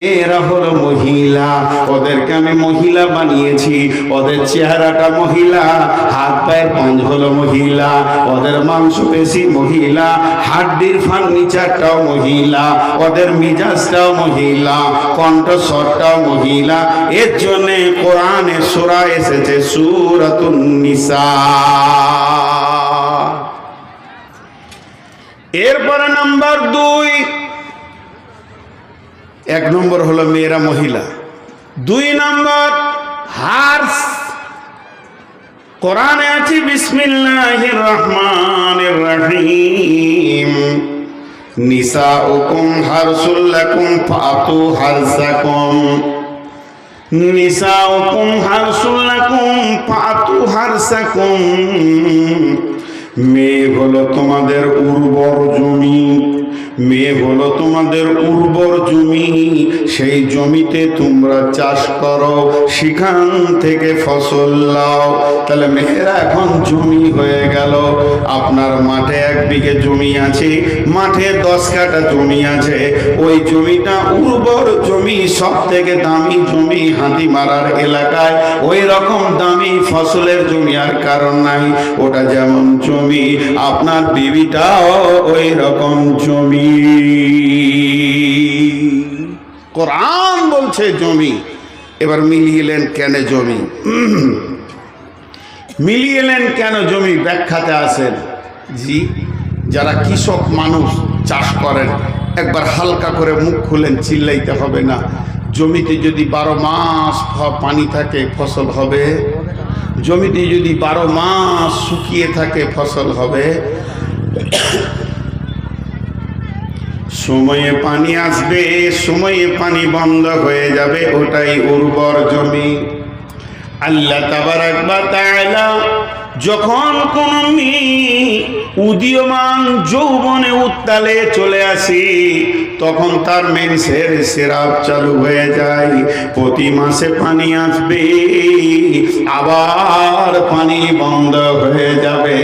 এরা হলো মহিলা, ওদেরকে আমি মহিলা বানিয়েছি। ওদের চেহারাটা মহিলা, হাত পায়ের পাঁজ হলো মহিলা, ওদের মাংসপেশি মহিলা, হাড্ডির ফার্নিচারটাও মহিলা, ওদের মিজাজটাও মহিলা, কণ্ঠস্বরটাও মহিলা। এর জন্য কোরআনে সূরা এসেছে সূরাতুন নিসা। এরপরে নাম্বার 2, 1 নম্বর হলো মেয়েরা মহিলা। 2 নম্বর হার্স। কোরআনে আছে বিসমিল্লাহির রহমানির রহিম, নিসাউকুম হারসুল লাকুম ফাতু হারসাকুম, নিসাউকুম হারসুল লাকুম ফাতু হারসাকুম। মেয়ে হলো তোমাদের উর্বর জমি, মেয়ে হলো তোমাদের উর্বর জমি, সেই জমিতে তোমরা চাষ করো, সেখান থেকে ফসল লাও। তাহলে মেয়েরা এখন জমি হয়ে গেল। আপনার মাঠে 1 বিঘে জমি আছে, মাঠে 10 কাঠা জমি আছে, ওই জমিটা উর্বর জমি, সব থেকে দামি জমি হাতি মারার এলাকায়। ওই রকম দামি ফসলের জমি আর কারণ নাই। ওটা যেমন জমি, আপনার বিবিটাও ওই রকম জমি। কোরআন বলছে জমি। এবার মিলিয়েলেন কেন জমি? মিলিয়েলেন কেন জমি? ব্যাখ্যাতে আসেন। জি, যারা কৃষক মানুষ চাষ করেন, একবার হালকা করে মুখ খুলেন, চিল্লাইতে হবে না। জমিতে যদি 12 মাস পানি থাকে ফসল হবে? জমিতে যদি 12 মাস শুকিয়ে থাকে ফসল হবে? সময়ে পানি আসবে, সময়ে পানি বন্ধ হয়ে যাবে, ওটাই উর্বর জমি। আল্লাহ তাবারাক ওয়া তাআলা যখন কোন মেয়ে উদীয়মান যৌবনে উত্তালে চলে আসে, তখন তার মেন্সের সিরাপ চালু হয়ে যায়। প্রতি মাসে পানি আসবে, আবার পানি বন্ধ হয়ে যাবে।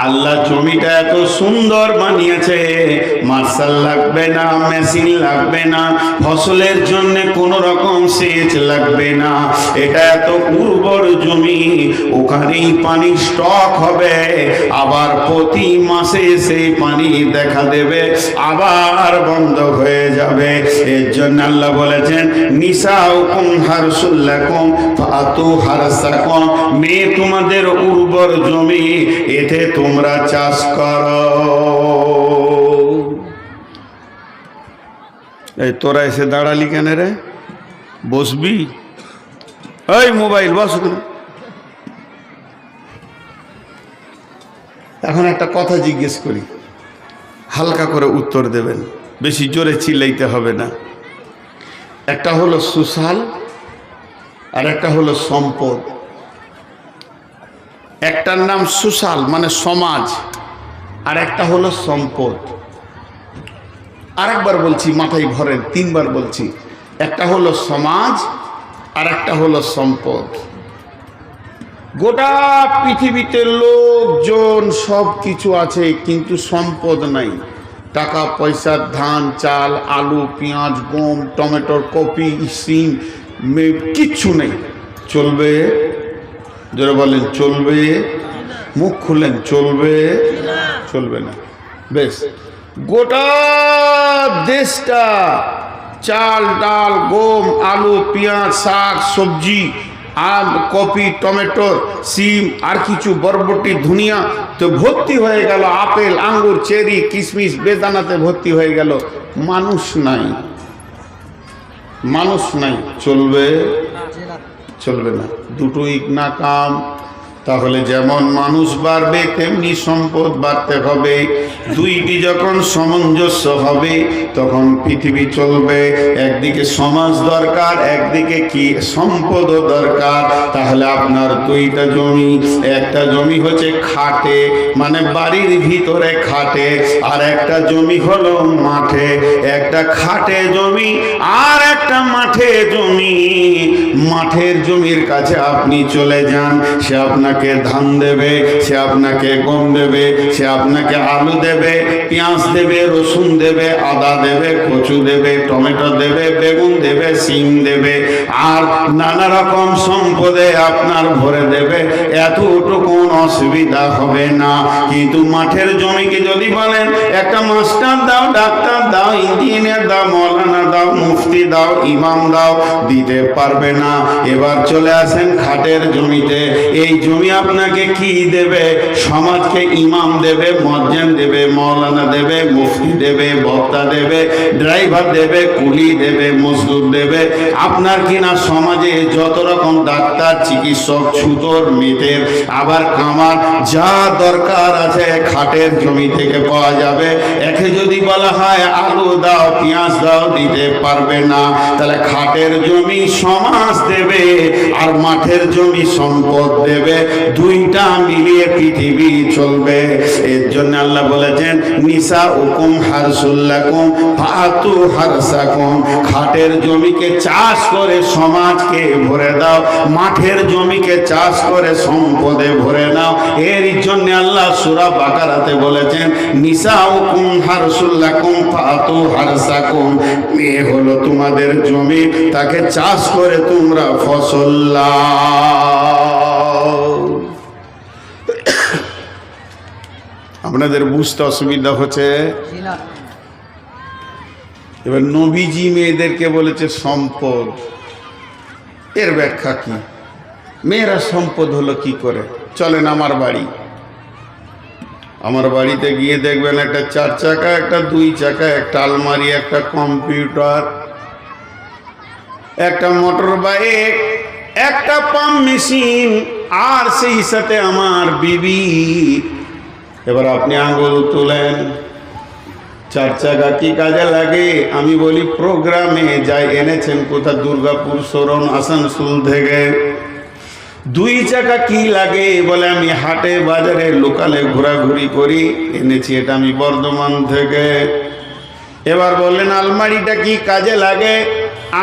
আল্লাহ জমিটা এত সুন্দর বানিয়েছে, মার্শাল লাগবে না, মেশিন লাগবে না, ফসলের জন্য কোনো রকম সেচ লাগবে না। এটা এত উর্বর জমি, ওখানেই পানি স্টক হবে, আবার প্রতি মাসে সেই পানি দেখা দেবে, আবার বন্ধ হয়ে যাবে। এর জন্য আল্লাহ বলেছেন নিসাউকুম হারসুল লাকুম ফাতু হারসাকুম, মেয়ে তোমাদের উর্বর জমি, এতে তোমরা চাষ করো। এই তোরা এসে দাঁড়ালি কেন রে? বসবি? এই মোবাইল বস। এখন একটা কথা জিজ্ঞেস করি, হালকা করে উত্তর দেবেন, বেশি জোরে চিল্লাইতে হবে না। একটা হলো সোশ্যাল আর একটা হলো সম্পদ। একটার নাম সোশ্যাল মানে সমাজ, আর একটা হলো সম্পদ। আরেকবার বলছি, মাথায় ভরেন, 3 বার বলছি। একটা হলো সমাজ আর একটা হলো সম্পদ। গোটা পৃথিবীতে লোকজন সব কিছু আছে, কিন্তু সম্পদ নাই। টাকা পয়সা, ধান চাল, আলু পেঁয়াজ গম টমেটোর কপি সিম কিচ্ছু নেই। চলবে? যারা বলেন চলবে, মুখ খুলেন, চলবে? চলবে না। বেশ, গোটা দেশটা চাল ডাল গম আলু পেঁয়াজ শাক সবজি আম কপি টমেটো সিম আর কিছু বরবটি ধনিয়া তো ভর্তি হয়ে গেল, আপেল আঙ্গুর চেরি কিশমিশ বেদানাতে ভর্তি হয়ে গেল। মানুষ নাই, মানুষ নাই। চলবে? চলবে না। দুটোই না কাম। তাহলে যেমন মানুষ বাড়বে তেমনি সম্পদ বাড়তে হবে। দুইটি যখন সামঞ্জস্য হবে তখন পৃথিবী চলবে। একদিকে সমাজ দরকার, একদিকে কি সম্পদও দরকার। তাহলে আপনার 2টা জমি, একটা জমি হচ্ছে খাটে মানে বাড়ির ভিতরে খাটে, আর একটা জমি হলো মাঠে। একটা খাটে জমি আর একটা মাঠে জমি। মাঠের জমির কাছে আপনি চলে যান, সে আপনাকে আপনাকে ধান দেবে, সে আপনাকে গম দেবে, সে আপনাকে আলু দেবে, পেঁয়াজ দেবে, রসুন দেবে, আদা দেবে, কচু দেবে, টমেটো দেবে, বেগুন দেবে, সিম দেবে, আর নানা রকম সম্পদে আপনার ভরে দেবে। এতটুকু অসুবিধা হবে না। কিন্তু মাঠের জমিকে যদি বলেন একটা মাস্টার দাও, ডাক্তার দাও, ইঞ্জিনিয়ার দাও, মৌলানা দাও, মুফতি দাও, ইমাম দাও, দিতে পারবে না। এবার চলে আসেন খাটের জমিতে। এই জমি আপনাকে কি দেবে? সমাজকে ইমাম দেবে, মুয়াজ্জিন দেবে, মৌলানা দেবে, মুফতি দেবে, বক্তা দেবে, ড্রাইভার দেবে, কুলি দেবে, মজদুর দেবে। আপনার কিনা সমাজে যত রকম ডাক্তার, চিকিৎসক, ছুতর, মেটের, আবার কামার, যা দরকার আছে খাটের জমি থেকে পাওয়া যাবে। একে যদি বলা হয় আলু দাও, পেঁয়াজ দাও, দিতে পারবে না। তাহলে খাটের জমি সমাজ দেবে আর মাঠের জমি সম্পদ দেবে, দুইটা মিলিয়ে পৃথিবী চলবে। এর জন্য আল্লাহ বলেছেন নিসা উকুম হারসুল্লাকুম ফাতু হারসাকুম। খাটের জমিকে চাষ করে সমাজকে ভরে দাও, মাঠের জমিকে চাষ করে সম্পদে ভরে নাও। এর জন্য আল্লাহ সূরা বাকারাতে বলেছেন নিসা উকুম হারসুল্লাকুম ফাতু হারসাকুম। এ হলো তোমাদের জমি, তাকে চাষ করে তোমরা ফসল লাও। আপনাদের বুঝতে অসুবিধা হচ্ছে? এবার নবীজি মেয়েদেরকে বলেছে সম্পদ। এর ব্যাখ্যা কি? মেয়েরা সম্পদ হলো কি করে? চলেন আমার বাড়ি, আমার বাড়িতে গিয়ে দেখবেন একটা 4 চাকা, একটা 2 চাকা, একটা আলমারি, একটা কম্পিউটার, একটা মোটর বাইক, একটা পাম্প মেশিন, আর সেই সাথে আমার বিবি। এবার আপনি আঙুল তুলেন, 4 চাকা কি কাজে লাগে? আমি বলি প্রোগ্রামে যাই। এনেছেন কোথা? দুর্গাপুর, শরণ, আসানসোল থেকে। 2 চাকা কি লাগে? বলে আমি হাটে বাজারে লোকালে ঘোরাঘুরি করি, এনেছি এটা আমি বর্ধমান থেকে। এবার বললেন আলমারিটা কি কাজে লাগে?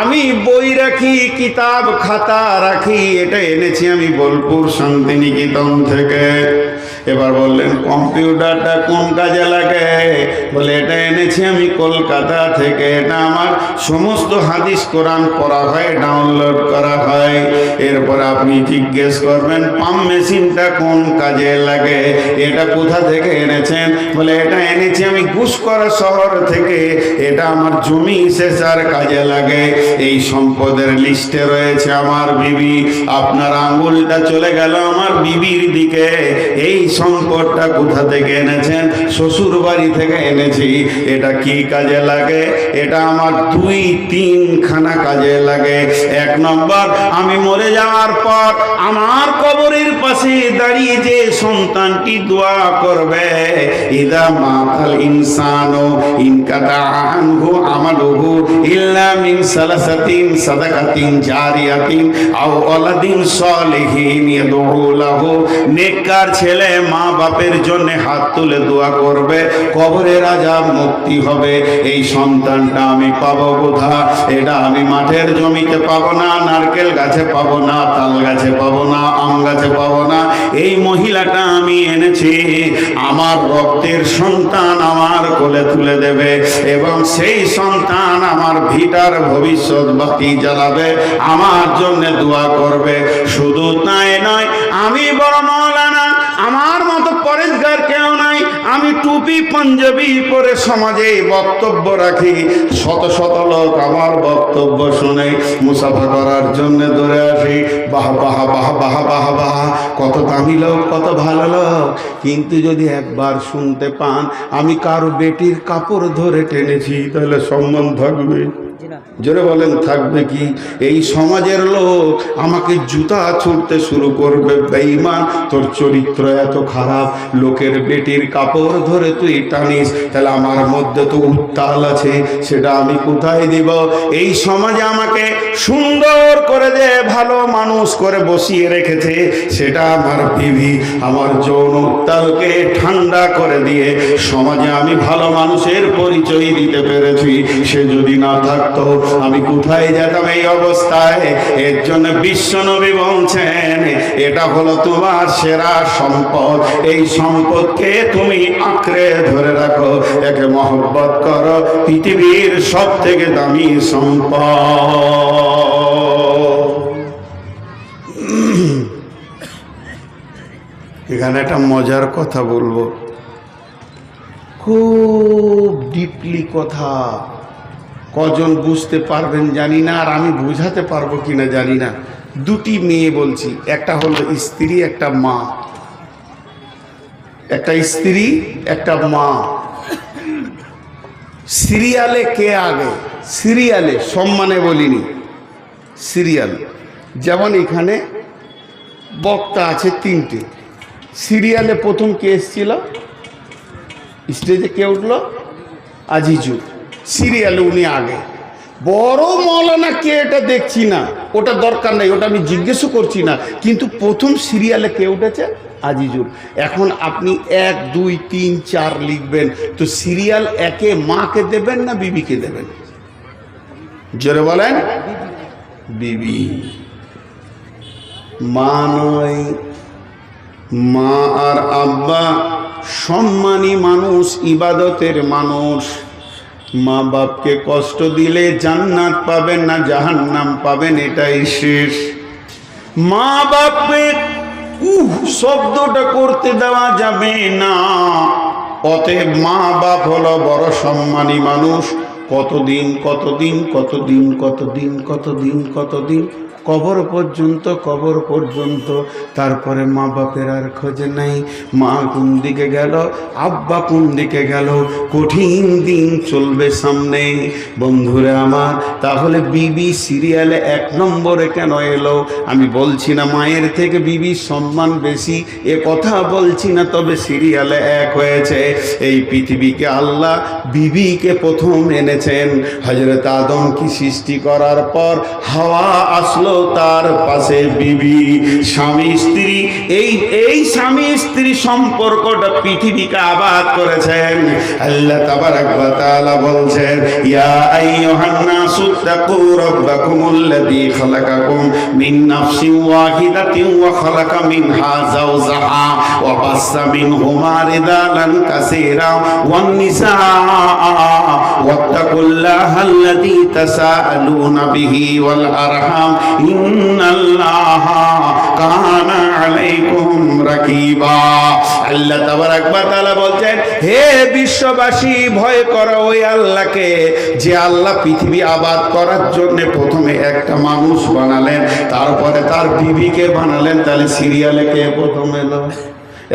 আমি বই রাখি, কিতাব খাতা রাখি, এটা এনেছি আমি বোলপুর শান্তিনিকেতন থেকে। এবার বললেন কম্পিউটারটা কোন কাজে লাগে? বলে এটা এনেছি আমি কলকাতা থেকে, এটা আমার সমস্ত হাদিস কোরআন পড়া হয়, ডাউনলোড করা হয়। এরপর আপনি জিজ্ঞেস করবেন পাম্প মেশিনটা কোন কাজে লাগে? এটা কোথা থেকে এনেছেন? বলে এটা এনেছি আমি ঘুষকরা শহর থেকে, এটা আমার জমি সেচার কাজে লাগে। এই সম্পদের লিস্টে রয়েছে আমার বিবি। আপনার আঙ্গুলটা চলে গেল আমার বিবির দিকে। এই সম্পদটা কোথা থেকে এনেছেন? শ্বশুর বাড়ি থেকে এনেছি। এটা কি কাজে লাগে? এটা আমার 2-3 খানা কাজে লাগে। 1 নম্বর, আমি মরে যাওয়ার পর আমার কবরের পাশে দাঁড়িয়ে যে সন্তানটি দোয়া করবে, ইদা মাতাল ইনসানু ইনকাতা আনহু আমালুহু ইল্লা মিন সালাসাতিন সাদাকাতিন জারিয়াতিন আও ওয়ালাদিন সালিহিন ইয়াদউ লাহু। নেককার ছেলে মা বাপের জন্য হাত তুলে দোয়া করবে, কবরের আযাব মুক্তি হবে। এই সন্তানটা আমি পাবো কোথা? এটা আমি মাঠের জমিতে পাবো না, নারকেল গাছে পাবো না, তাল গাছে পাবো না, আম গাছে পাবো না। এই মহিলাটা আমি এনেছি, আমার রক্তের সন্তান আমার কোলে তুলে দেবে এবং সেই সন্তান আমার ভিটার ভবিষ্যৎ বাতি জ্বালাবে, আমার জন্য দোয়া করবে। শুধু তাই নয়, আমি বড় মাওলানা, আমার মতো পরেশগার কেউ নাই। আমি টুপি পাঞ্জাবি পরে সমাজে বক্তব্য রাখি, শত শত লোক আমার বক্তব্য শুনে মুসাফা করার জন্য দৌড়ে আসি। বাহ বাহ বাহ বাহ বাহ বাহ, কত দামি লোক, কত ভালো লোক। কিন্তু যদি একবার শুনতে পান আমি কারো বেটির কাপড় ধরে টেনেছি, তাহলে সম্মান থাকবে? জোরে বলেন থাকবে কি? এই সমাজের লোক আমাকে জুতা ছুটতে শুরু করবে, বেঈমান তোর চরিত্র এত খারাপ, লোকের বেটির কাপড় ধরে তুই টানিস, তাহলে আমার মধ্যে তো উত্তাল আছে, সেটা আমি কোথায় দিব? এই সমাজে আমাকে সুন্দর করে যে ভালো মানুষ করে বসিয়ে রেখেছে, সেটা আমার বিবি। আমার যৌন উত্তালকে ঠান্ডা করে দিয়ে সমাজে আমি ভালো মানুষের পরিচয় দিতে পেরেছি। সে যদি না থাকতো আমি কোথায় যেতাম এই অবস্থায়? এর জন্য বিশ্বনবী বলছেন এটা হলো তোমার সেরা সম্পদ। এই সম্পদকে তুমি আঁকড়ে ধরে রাখো, একে মহব্বত করো, পৃথিবীর সব থেকে দামি সম্পদ। এখানে একটা মজার কথা বলবো, খুব ডিপলি কথা, কজন বুঝতে পারবেন জানি না, আর আমি বোঝাতে পারবো কিনা জানি না। দুটি মেয়ে বলছি, একটা হলো স্ত্রী, একটা মা। একটা স্ত্রী, একটা মা। সিরিয়ালে কে আগে? সিরিয়ালে, সম্মানে বলিনি, সিরিয়াল। যেমন এখানে বক্তা আছে তিনটে, সিরিয়ালে প্রথম কে এসেছিল? স্টেজে কে উঠলো? আজিজুল। সিরিয়ালে উনি আগে। বড় মৌলানা কে এটা দেখছি না, ওটা দরকার নেই, ওটা আমি জিজ্ঞেসও করছি না, কিন্তু প্রথম সিরিয়ালে কে উঠেছে? আজিজুল। এখন আপনি 1, 2, 3, 4 লিখবেন, তো সিরিয়াল একে মাকে দেবেন না বিবিকে দেবেন? জোরে বলেন। বিবি। মা নয়। মা আর আব্বা সম্মানী মানুষ, ইবাদতের মানুষ। মা বাপকে কষ্ট দিলে জান্নাত পাবেন না জাহান্নাম পাবেন, এটাই শেষ। মা বাপকে শব্দটা করতে দেওয়া যাবে না। অতএব মা বাপ হলো বড় সম্মানী মানুষ। কতদিন কতদিন কতদিন কতদিন কতদিন কতদিন কবর পর্যন্ত, কবর পর্যন্ত। তারপরে মা বাপের আর খোঁজ নাই। মা কোন দিকে গেল, আব্বা কোন দিকে গেল, কঠিন দিন চলবে সামনে। বন্ধুরা আমার, তাহলে বিবি সিরিয়ালে 1 নম্বরে কেন এলো? আমি বলছি না মায়ের থেকে বিবির সম্মান বেশি, এ কথা বলছি না, তবে সিরিয়ালে 1 হয়েছে। এই পৃথিবীকে আল্লাহ বিবিকে প্রথম এনেছেন। হযরত আদম কি সৃষ্টি করার পর হাওয়া আসলো, তার পাশে বিবি। স্বামী স্ত্রী, এই স্বামী স্ত্রী সম্পর্কটা পৃথিবীকে আবাদ করেছেন। আল্লাহ তাবারাক ওয়া তাআলা বলছেন, ইয়া আইয়ুহান নাসু তাকু রাব্বাকুমুল্লাযী খালাকাকুম মিন নাফসিন ওয়াহিদাতিন ওয়া খালাকা মিনহা যাওজাহা ওয়া বাসসা মিনহুমা রিজালান কাসীরা ওয়ান নিসা ওয়াত্তাকুল্লাহাল্লাযী তাসাআলুনা বিহি ওয়াল আরহাম ইন্নাল্লাহা কানা আলাইকুম রাকিবা। আল্লাহ তাবারাক ওয়া তাআলা বলছেন, হে বিশ্ববাসী, ভয় করো ওই আল্লাহকে, যে আল্লাহ পৃথিবী আবাদ করার জন্য প্রথমে একটা মানুষ বানালেন, তারপরে তার বিবিকে বানালেন। তাহলে সিরিয়ালে কে প্রথম এলো?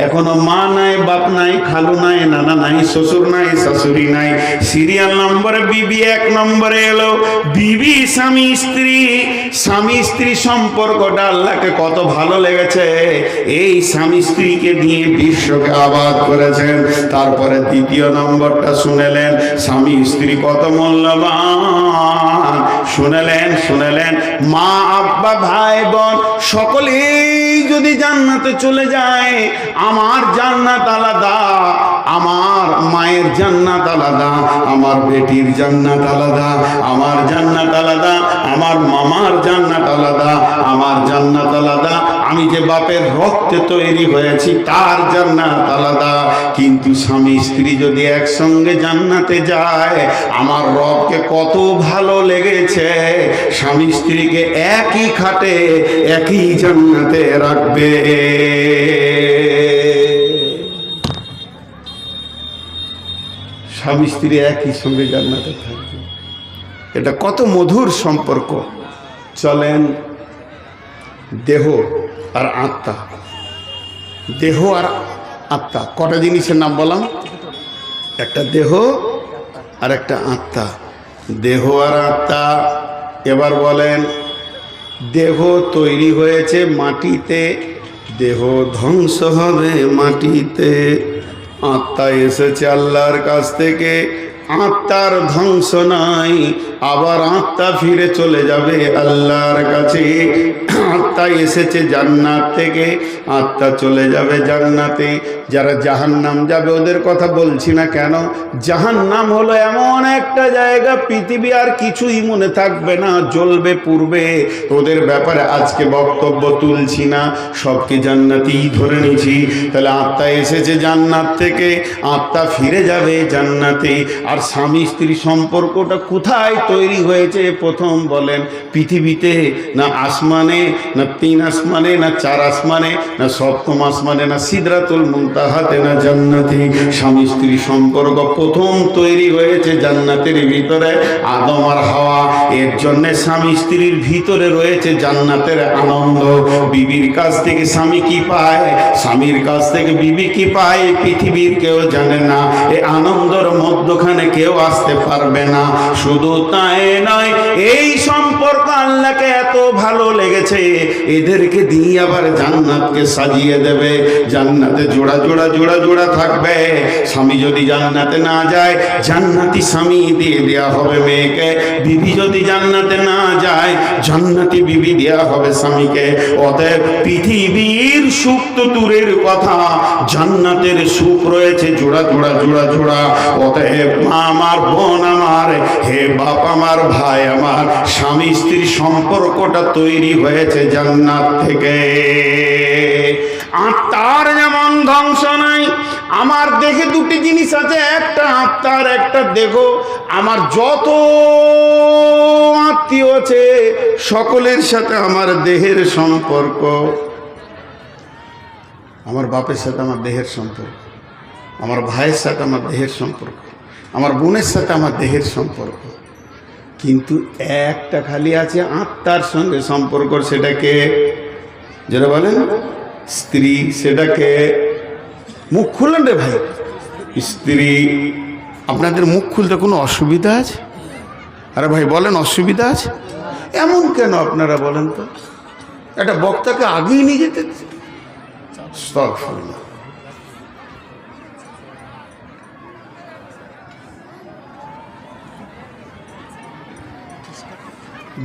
এখনো মা নাই, বাপ নাই, খালু নাই, নানা নাই, শ্বশুর নাই, শাশুড়ি নাই। সিরিয়াল নম্বরে বিবি 1 নম্বরে এলো। বিবি স্বামী স্ত্রী, স্বামী স্ত্রী সম্পর্কটা আল্লাহকে কত ভালো লেগেছে, এই স্বামী স্ত্রীকে দিয়ে বিশ্বকে আবাদ করেছেন। তারপরে 2য় নম্বরটা শুনেলেন, স্বামী স্ত্রী কত মূল্যবান। শুনেলেন মা আব্বা ভাই বোন সকলেই যদি জান্নাতে চলে যায়, আমার জান্নাত আলাদা, আমার মায়ের জান্নাত আলাদা, আমার বেটির জান্নাত আলাদা, আমার জান্নাত আলাদা, আমার মামার জান্নাত আলাদা, আমার জান্নাত আলাদা, আমি যে বাপের রক্তে তৈরি হয়েছি তার জান্নাত আলাদা। কিন্তু স্বামী স্ত্রী যদি একসঙ্গে জান্নাতে যায়, আমার রবকে কত ভালো লেগেছে, স্বামী স্ত্রীকে একই খাটে একই জান্নাতে রাখবে। স্বামী স্ত্রী একই সঙ্গে জান্নাতে থাকবে, এটা কত মধুর সম্পর্ক। চলেন, দেহ আর আত্মা, দেহ আর আত্মা কটা জিনিসের নাম বললাম? একটা দেহ আর একটা আত্মা। দেহ আর আত্মা। এবার বলেন, দেহ তৈরি হয়েছে মাটিতে, দেহ ধ্বংস হবে মাটিতে। আত্মা এসেছে আল্লাহর কাছ থেকে, আত্মার ধ্বংস নাই, আবার আত্মা ফিরে চলে যাবে আল্লাহর কাছে। আত্মা এসেছে জান্নাত থেকে, আত্মা চলে যাবে জান্নাতে। যারা জাহান্নাম যাবে ওদের কথা বলছি না, কেন? জাহান্নাম হলো এমন একটা জায়গা, পৃথিবী আর কিছুই মনে থাকবে না, জ্বলবে পুড়বে। ওদের ব্যাপারে আজকে বক্তব্য তুলছি না, সবকে জান্নাতি ধরে নিছি। তাহলে আত্মা এসেছে জান্নাত থেকে, আত্মা ফিরে যাবে জান্নাতে। আর স্বামী স্ত্রী সম্পর্কটা কোথায় তৈরি হয়েছে প্রথম বলেন? পৃথিবীতে না আসমানে, না 3 আসমানে, না 4 আসমানে, না 7ম আসমানে, না সিদরাতুল মুনতাহাতে, না জান্নাতে। স্বামী স্ত্রী সম্পর্ক প্রথম তৈরি হয়েছে জান্নাতের ভিতরে, আদম আর হাওয়া। এর জন্য স্বামী স্ত্রীর ভিতরে রয়েছে জান্নাতের আনন্দ। বিবির কাছ থেকে স্বামী কি পায়, স্বামীর কাছ থেকে বিবি কি পায়, পৃথিবীর কেউ জানে না। এই আনন্দের মধ্যখানে কেউ আসতে পারবে না। শুধু তাই নয়, এই সম্পর্ক আল্লাহকে এত ভালো লেগেছে, এদেরকে দিয়ে আবার জান্নাতকে সাজিয়ে দেবে। জান্নাতে জোড়া জোড়া জোড়া জোড়া থাকবে। স্বামী যদি জান্নাতে না যায়, জান্নাতি স্বামী দিয়ে দেওয়া হবে মেয়েকে। বিবি যদি জান্নাতে না যায়, জান্নাতি বিবি দেওয়া হবে স্বামীকে। অতএব পৃথিবীর সুখ তো দূরের কথা, জান্নাতের সুখ রয়েছে জোড়া জোড়া জোড়া জোড়া। অতএব মা আমার, বোন আমার, হে বাপ আমার, ভাই আমার, স্বামী স্ত্রীর সম্পর্কটা তৈরি হয়েছে জান্নাত থেকে। আত্মার যেমন ধ্বংস নাই, আমার দেহে দুটি জিনিস আছে, একটা আত্মার, একটা দেহ। আমার যত আত্মীয় আছে সকলের সাথে আমার দেহের সম্পর্ক। আমার বাপের সাথে আমার দেহের সম্পর্ক, আমার ভাইয়ের সাথে আমার দেহের সম্পর্ক, আমার বোনের সাথে আমার দেহের সম্পর্ক। কিন্তু একটা খালি আছে আত্মার সঙ্গে সম্পর্ক, সেটাকে যেটা বলেন স্ত্রী। সেটাকে মুখ খুললেন রে ভাই, স্ত্রী। আপনাদের মুখ খুলতে কোনো অসুবিধা আছে? আরে ভাই বলেন, অসুবিধা আছে? এমন কেন আপনারা বলেন তো? একটা বক্তাকে আগেই নিয়ে যেতে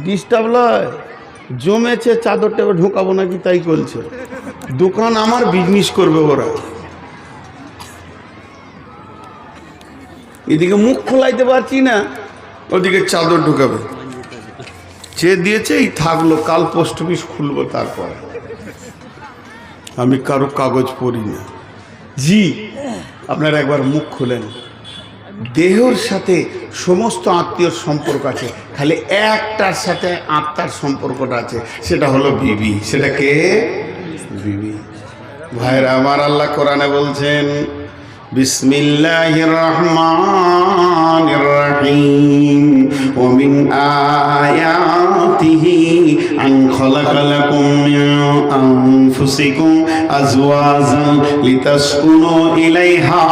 ডিস্টার্ব লয়, জমেছে চাদরটা ঢোকাবো নাকি তাই করছে। দোকান আমার, বিজনেস করবে ওরা। এদিকে মুখ খোলাইতে পারছি না, ওদিকে চাদর ঢুকাবে। চেয়ে দিয়েছে, এই থাকলো, কাল পোস্ট অফিস খুলবো। তারপর আমি কারো কাগজ পড়ি না। জি, আপনারা একবার মুখ খুলেন। দেহর সাথে সমস্ত আত্মীয়র সম্পর্ক আছে, খালি একটার সাথে আত্মার সম্পর্কটা আছে, সেটা হলো বিবি। সেটা কে? বিবি। ভাইরা আমার, আল্লাহ কোরআনে বলছেন, বিসমিল্লাহির রহমানির রহিম, ওয়া মিন আয়াতিহি আন খালাকা লাকুম মিন আনফুসিকুম আজওয়াজান লিতাসকুনু ইলাইহা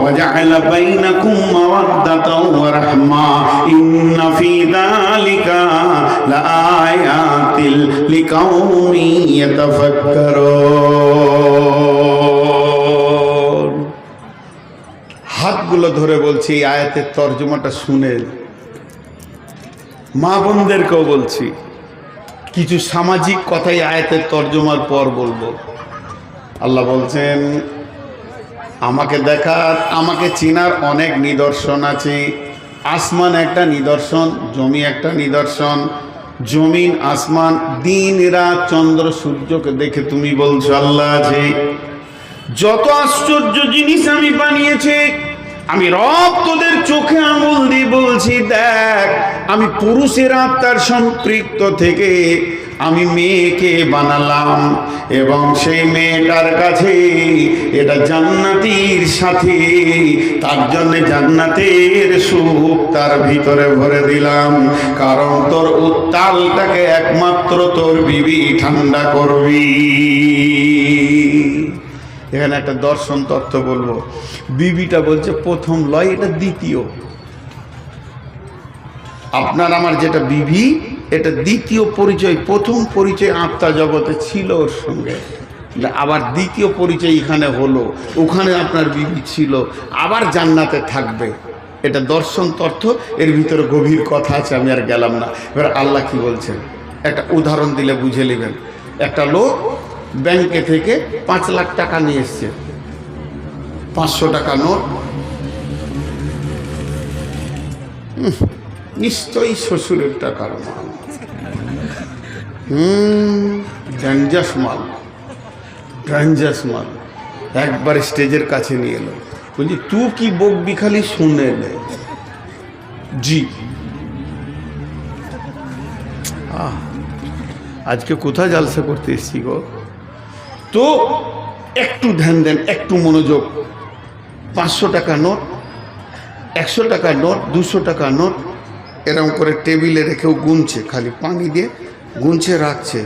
ওয়া জাআলা বাইনাকুম মাওয়াদ্দাতাও ওয়া রাহমা ইন্না ফী যালিকা লাআয়াতিল লিকাউমিন ইয়াতাফাক্কারুন। হাতগুলো ধরে বলছি, এই আয়াতের তর্জমাটা শুনেন। মা বোনদেরকেও বলছি, কিছু সামাজিক কথাই আয়াতের তর্জমার পর বলবো। আল্লাহ বলছেন, আমাকে দেখার, আমাকে চিনার অনেক নিদর্শন আছে। আসমান একটা নিদর্শন, জমি একটা নিদর্শন। জমিন, আসমান, দিন রাত, চন্দ্র সূর্যকে দেখে তুমি বলছো আল্লাহ আছে। যত আশ্চর্য জিনিস আমি বানিয়েছি, আমি রব তোদের চোখে আঙুল দিয়ে বলছি, দেখ, আমি পুরুষের আত্মার সম্পৃক্ত থেকে আমি মেয়েকে বানালাম, এবং সেই মেয়েটার কাছে এটা জান্নাতির সাথে, তার জন্য জান্নাতের সুখ তার ভিতরে ভরে দিলাম। কারণ তোর উত্তালটাকে একমাত্র তোর বিবি ঠান্ডা করবি। এখানে একটা দর্শন তত্ত্ব বলবো। বিবিটা বলছে প্রথম লয়, এটা দ্বিতীয়। আপনার আমার যেটা বিবি, এটা দ্বিতীয় পরিচয়। প্রথম পরিচয় আত্মা জগতে ছিল ওর সঙ্গে, আবার দ্বিতীয় পরিচয় এখানে হলো। ওখানে আপনার বিবি ছিল, আবার জান্নাতে থাকবে। এটা দর্শন তথ্য, এর ভিতরে গভীর কথা আছে, আমি আর গেলাম না। এবার আল্লাহ কি বলছেন একটা উদাহরণ দিলে বুঝে নেবেন। একটা লোক ব্যাংকে থেকে 5 লাখ টাকা নিয়ে এসছে, 500 টাকা নোট, নিশ্চয়ই শ্বশুরের টাকার মাল, ডেঞ্জাস মাল, ডেঞ্জাস মাল। একবার স্টেজের কাছে নিয়ে এলো, বলছি তুই কি বকবি খালি শুনে নে। জি আজকে কোথায় জালসা করতে এসছি গো? তো একটু ধ্যান দেন, একটু মনোযোগ। 500 টাকা নোট, 100 টাকা নোট, 200 টাকা নোট এরকম করে টেবিলে রেখেও গুনছে, খালি পানি দিয়ে গুনছে রাখছে।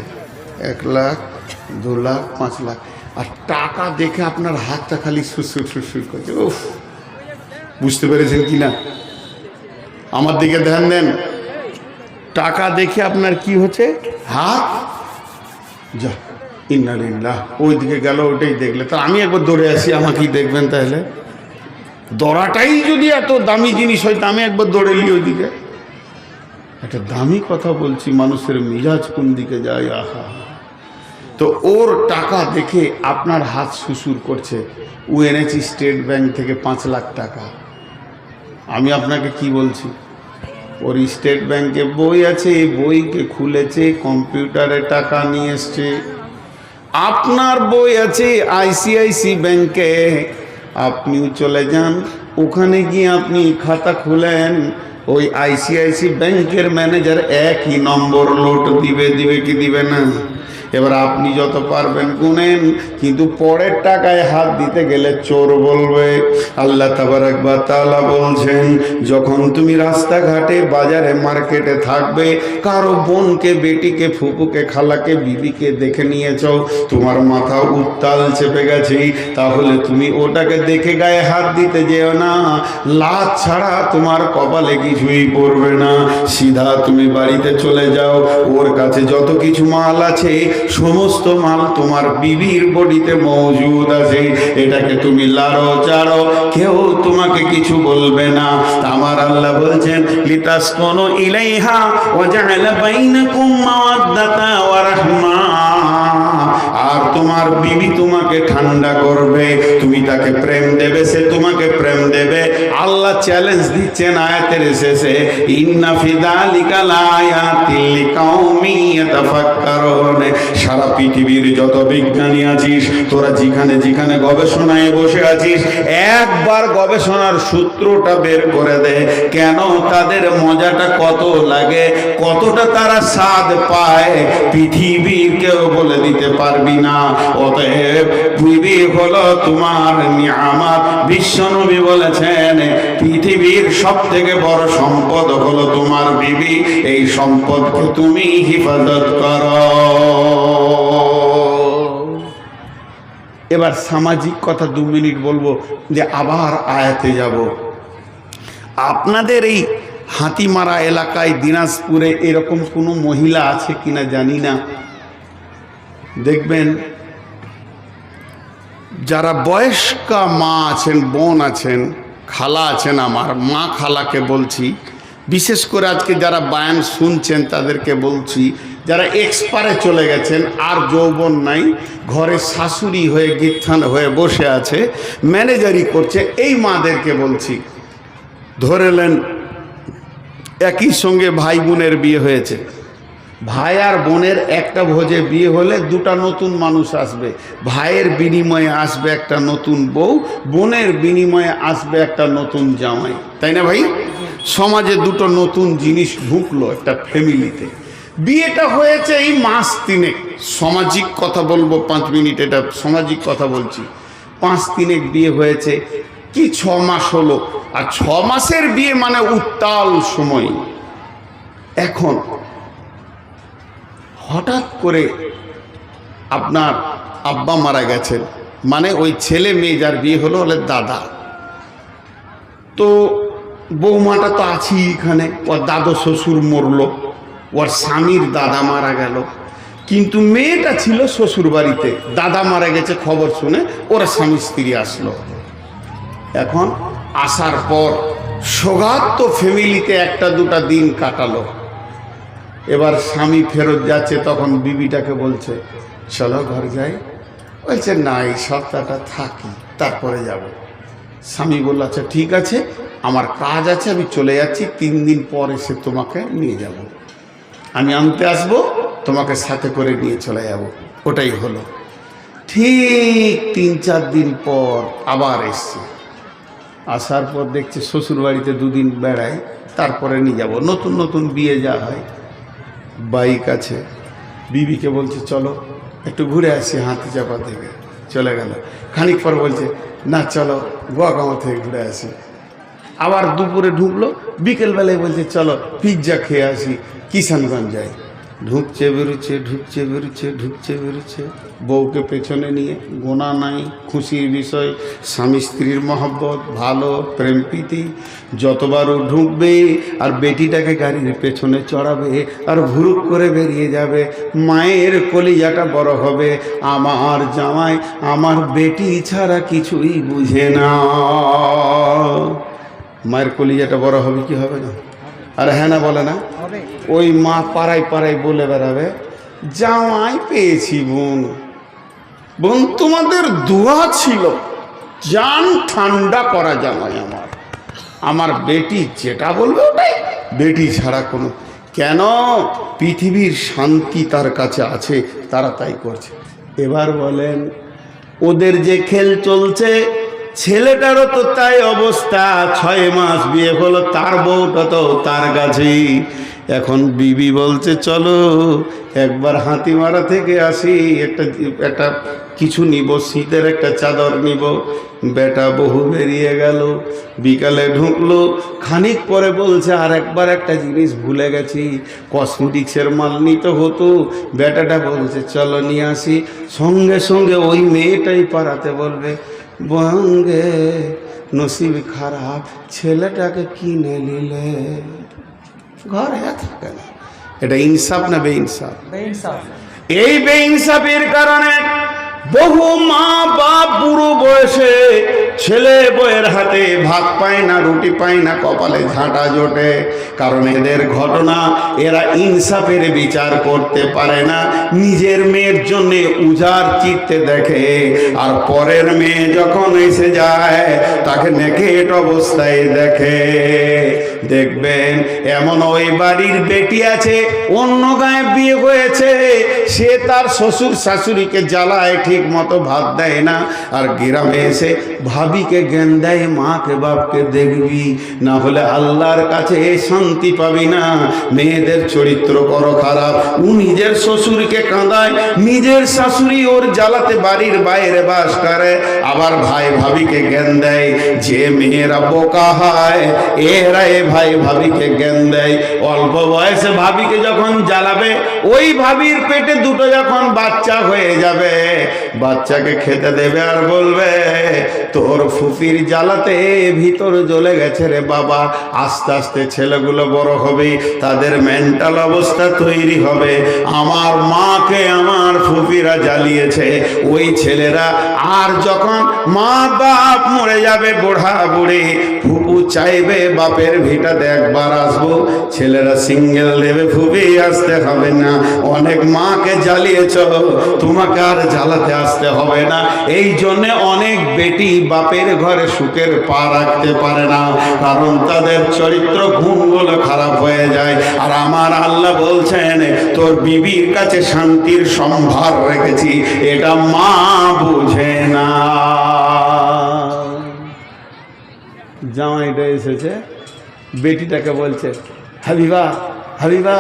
1 লাখ, 2 লাখ, 5 লাখ। আর টাকা দেখে আপনার হাতটা খালি সুসুর সুসুর করছে। উফ, বুঝতে পেরেছেন কি না? আমার দিকে ধ্যান দেন। টাকা দেখে আপনার কি হচ্ছে? হাত যা ইন্নালিল্লাহ, ওই দিকে গেল, ওইটাই দেখলে। তা আমি একবার দৌড়ে আসি, আমাকেই দেখবেন তাহলে। দৌড়াটাই যদি এত দামি জিনিস হয়, তা আমি একবার দৌড়ে নি ওইদিকে। একটা দামি কথা বলছি, মানুষের মিজাজ কোন দিকে যায়, আহা। তো ওর টাকা দেখে আপনার হাত সুসুর করছে। ও এনেছি স্টেট ব্যাংক থেকে 5 লাখ টাকা। আমি আপনাকে কি বলছি, ওর স্টেট ব্যাংকে বই আছে, এই বইকে খুলেছে, কম্পিউটারে টাকা নিয়ে এসছে। আপনার বই আছে ICICI ব্যাংকে, আপনিও চলে যান, ওখানে গিয়ে আপনি খাতা খুলেন, ওই ICICI ব্যাংকের ম্যানেজার একই নম্বর লোট দিবে কি দিবে না? এবার আপনি যত পারবেন গুনেন, কিন্তু পরের টাকায় হাত দিতে গেলে চোর বলবে। আল্লাহ তাবারক ওয়া তাআলা বলছেন, যখন তুমি রাস্তাঘাটে, বাজারে, মার্কেটে থাকবে, কারো বোনকে, বেটিকে, ফুপুকে, খালাকে, বিবিকে দেখে নিয়েছ, তোমার মাথা উত্তাল চেপে গেছে, তাহলে তুমি ওটাকে দেখে গায়ে হাত দিতে যেও না। লাত ছাড়া তোমার কপালে কিছুই পড়বে না। সিধা তুমি বাড়িতে চলে যাও, ওর কাছে যত কিছু মাল আছে সমস্ত মাল তোমার বিবির বডিতে মজুদ আছে, এটাকে তুমি লাড়ো চাড়ো, কেউ তোমাকে কিছু বলবে না। আমার আল্লাহ বলছেন, লিতাসকুনু ইলাইহা ওয়া জাআলা বাইনাকুম মাওয়াদ্দাতা ওয়া রাহমা। আর তোমার বিবি তোমাকে ঠান্ডা করবে, তুমি তাকে প্রেম দেবে, সে তোমাকে প্রেম দেবে। আল্লাহ চ্যালেঞ্জ দিচ্ছেন আয়াতের শেষে, ইন্না ফি যালিকা লায়াতিল লিকাউমিন ইয়াতাফাক্কারুন। সারা পৃথিবীর যত বিজ্ঞানী আছিস, তোরা যেখানে যেখানে গবেষণায় বসে আছিস, একবার গবেষণার সূত্রটা বের করে দে, কেন তাদের মজাটা কত লাগে, কতটা তারা স্বাদ পায়, পৃথিবীর কেউ বলে দিতে পারবি না। অতএব বিবি হলো তোমার নিয়ামত। বিশ্বনবী বলেছেন, পৃথিবীর সব থেকে বড় সম্পদ হলো তোমার বিবি, এই সম্পদকে তুমি হিফাজত করো। এবার সামাজিক কথা 2 মিনিট বলবো, যে আবার আয়াতে যাব। আপনাদের এই হাতিমারা এলাকায়, দিনাজপুরে এরকম কোনো মহিলা আছে কিনা জানি না। দেখবেন যারা বয়স্কা মা আছেন, বোন আছেন, খালা আছেন, আমার মা খালাকে বলছি, বিশেষ করে আজকে যারা বায়ান শুনছেন তাদেরকে বলছি, যারা এক্সপারে চলে গেছেন, আর যৌবন নাই, ঘরে শাশুড়ি হয়ে গিত্থান হয়ে বসে আছে, ম্যানেজারি করছে, এই মাদেরকে বলছি, ধরেলেন একই সঙ্গে ভাই বোনের বিয়ে হয়েছে, ভাই আর বোনের একটা ভোজে বিয়ে হলে 2টা নতুন মানুষ আসবে। ভাইয়ের বিনিময়ে আসবে একটা নতুন বউ, বোনের বিনিময়ে আসবে একটা নতুন জামাই, তাই না ভাই? সমাজে 2টো নতুন জিনিস ঢুকলো একটা ফ্যামিলিতে। বিয়েটা হয়েছে এই মাস 3 সামাজিক কথা বলবো 5 মিনিট, এটা সামাজিক কথা বলছি। 5 3 বিয়ে হয়েছে, কি 6 মাস হলো, আর 6 মাসের বিয়ে মানে উত্তাল সময়। এখন হঠাৎ করে আপনার আব্বা মারা গেছেন, মানে ওই ছেলে মেয়ে যার বিয়ে হলো হলে দাদা, তো বৌমাটা তো আছেই এখানে, ওর দাদু শ্বশুর মরলো, ওর স্বামীর দাদা মারা গেল, কিন্তু মেয়েটা ছিল শ্বশুর বাড়িতে, দাদা মারা গেছে খবর শুনে ওরা স্বামী স্ত্রী আসলো। এখন আসার পর সৌগাত ফ্যামিলিতে একটা দুটা দিন কাটালো। এবার স্বামী ফেরত যাচ্ছে, তখন বিবিটাকে বলছে চলো ঘর যাই। বলছে না, এই সপ্তাহটা থাকি, তারপরে যাব। স্বামী বলল আচ্ছা ঠিক আছে, আমার কাজ আছে, আমি চলে যাচ্ছি, 3 দিন পর এসে তোমাকে নিয়ে যাব, আমি আনতে আসবো, তোমাকে সাথে করে নিয়ে চলে যাব। ওটাই হলো। ঠিক 3-4 দিন পর আবার এসছে। আসার পর দেখছে শ্বশুর বাড়িতে 2 দিন বেড়ায়, তারপরে নিয়ে যাব। নতুন নতুন বিয়ে যা হয়, বাইক আছে। বিবিকে বলছে চলো একটু ঘুরে আসি হাতি চাপা থেকে, চলে গেল। খানিক পর বলছে না চলো গোয়াগাঁও থেকে ঘুরে আসি। আবার দুপুরে ঢুকলো, বিকেলবেলায় বলছে চলো পিৎজা খেয়ে আসি, কিষানগঞ্জ যাই। ঢুকছে বেরোচ্ছে, ঢুকছে বেরোচ্ছে, ঢুকছে বেরোচ্ছে। বউকে পেছনে নিয়ে, গোনা নাই, খুশির বিষয়, স্বামী স্ত্রীর মহব্বত, ভালো প্রেম প্রীতি। যতবার ও ঢুকবে আর বেটিটাকে গাড়ির পেছনে চড়াবে আর ভুরুক করে বেরিয়ে যাবে, মায়ের কলিজাটা বড় হবে। আমার জামাই আমার বেটি ছাড়া কিছুই বুঝে না। মায়ের কলিজাটা বড় হবে কি হবে না? আর হ্যাঁ না বলে না? ওই মা পাড়ায় পাড়ায় বলে বেড়াবে জামাই পেয়েছি বোন, বোন তোমাদের দোয়া ছিল, জান ঠান্ডা করা জামাই আমার। আমার বেটি যেটা বলবে ওটাই, বেটি ছাড়া কোনো। কেন? পৃথিবীর শান্তি তার কাছে আছে, তারা তাই করছে। এবার বলেন ওদের যে খেল চলছে, ছেলেটারও তো তাই অবস্থা। 6 মাস বিয়ে হলো, তার বউটা তো তার কাছেই। এখন বিবি বলছে চলো একবার হাতিমারা থেকে আসি, একটা কিছু নিব, শীতের একটা চাদর নিব। বেটা বহু বেরিয়ে গেল, বিকালে ঢুকলো, খানিক পরে বলছে আর একবার একটা জিনিস ভুলে গেছি, কসমেটিক্সের মাল নিতে হতো। বেটাটা বলছে চলো নিয়ে আসি। সঙ্গে সঙ্গে ওই মেয়েটাই পাড়াতে বলবে বঙ্গে নসিব খারাপ, ছেলেটাকে কিনে নিলে, ঘরে থাকে না। এটা ইনসাফ না বেইনসাফ? এই বেইনসাফের কারণে বহু মা বাপ বুড়ো বয়সে ছেলে বউয়ের হাতে ভাত পায় না, রুটি পায় না, কপালে ঝাঁটা জোটে। কারণ এদের ঘটনা, এরা ইনসাফের বিচার করতে পারে না। নিজের মেয়ের জন্য উজাড় চিত্তে দেখে, আর পরের মেয়ে যখন এসে যায় তাকে নেকেট অবস্থায় দেখে। দেখবেন এমন ওই বাড়ির বেটি আছে, অন্য গায়ে বিয়ে হয়েছে, সে তার শ্বশুর শাশুড়িকে জ্বালায়, ঠিক মতো ভাত দেয় না। আর গ্রামে এসে ভাবিকে জ্ঞান দেয়, মাকে বাপকে দেখবি, না হলে আল্লাহর কাছে শান্তি পাবি না। মেয়েদের চরিত্র করো খারাপ। ও নিজের শ্বশুরকে কাঁদায়, নিজের শাশুড়ি ওর জ্বালাতে বাড়ির বাইরে বাস করে। আবার ভাই ভাবিকে জ্ঞান দেয়। যে মেয়েরা বোকা হয় এরা ভাই ভাবিকে জ্ঞান দেয়। অল্প বয়সে ভাবিকে যখন জ্বালাবে, ওই ভাবির পেটে 2টো যখন বাচ্চা হয়ে যাবে, বাচ্চাকে খেতে দেবে আর বলবে তোর ফুফির জ্বালাতে ভিতর জ্বলে গেছে রে বাবা। আস্তে আস্তে ছেলেগুলো বড় হবে, তাদের মেন্টাল অবস্থা তৈরি হবে, আমার মাকে আমার ফুফিরা জ্বালিয়েছে। ওই ছেলেরা আর যখন মা বাপ মরে যাবে, বুড়া বুড়ি, ফুপু চাইবে বাপের ভিটাতে একবার আসবো, ছেলেরা সিঙ্গেল দেবে, ফুপি আসতে হবে না, অনেক মাকে জ্বালিয়েছ, তোমাকে আর জ্বালাতে আসতে হবে না। এই জন্যে অনেক বেটি বাপের ঘরে সুখের পা রাখতে পারে না, কারণ তাদের চরিত্র গুণগুলো খারাপ হয়ে যায়। আর আমার আল্লাহ বলছেন তোর বিবির কাছে শান্তির সম্ভার রেখেছি, এটা মা বুঝে না। জামাইটা এসেছে, বেটিটাকে বলছে হাবিবা হাবিবা,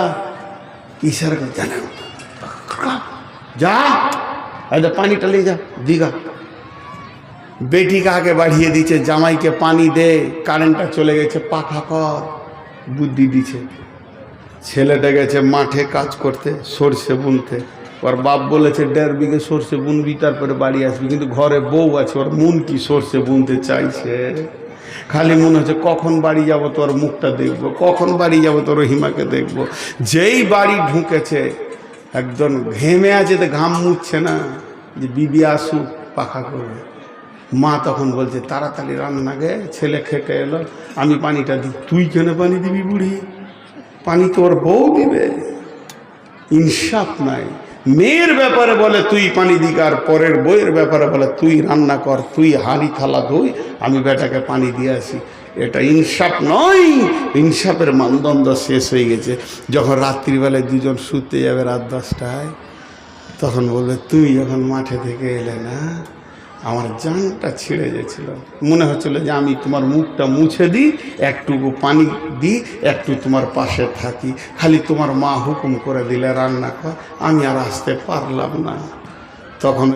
ইশারা করে জানা যা, পানিটা নিয়ে যা দিঘা। বেটিকে আগে বাড়িয়ে দিচ্ছে, জামাইকে পানি দে, কারেন্টটা চলে গেছে, পাখা কর, বুদ্ধি দিচ্ছে। ছেলেটা গেছে মাঠে কাজ করতে, সর্ষে বুনতে। ওর বাপ বলেছে 1.5 বিঘে সর্ষে বুনবি, তারপরে বাড়ি আসবি। কিন্তু ঘরে বউ আছে, ওর মন কি সর্ষে বুনতে চাইছে। খালি মনে হচ্ছে কখন বাড়ি যাব তোর মুখটা দেখবো, কখন বাড়ি যাব তোর রহিমাকে দেখবো। যেই বাড়ি ঢুকেছে একজন ঘেমে আছে, তো ঘাম মুছছে না যে বিবি আসুক পাখা করবে। মা তখন বলছে তাড়াতাড়ি রান্না গে, ছেলে খেটে এলো, আমি পানিটা দিই। তুই কেন পানি দিবি বুড়ি? পানি তোর বউ দিবে। ইনসাফ নাই। মেয়ের ব্যাপারে বলে তুই পানি দিক, আর পরের বইয়ের ব্যাপারে বলে তুই রান্না কর, তুই হাঁড়ি থালা ধুই, আমি বেটাকে পানি দিয়ে আসি। এটা ইনসাফ নয়। ইনসাফের মানদণ্ড শেষ হয়ে গেছে। যখন রাত্রিবেলায় দুজন শুতে যাবে রাত 10টায়, তখন বলবে তুমি যখন মাঠে থেকে এলে না, আমার জানটা ছিঁড়ে গেছিল, মনে হচ্ছিল যে আমি তোমার মুখটা মুছে দিই, একটুকু পানি দিই, একটু তোমার পাশে থাকি, খালি তোমার মা হুকুম করে দিলে রান্না কর, আমি আর আসতে পারলাম না। তখন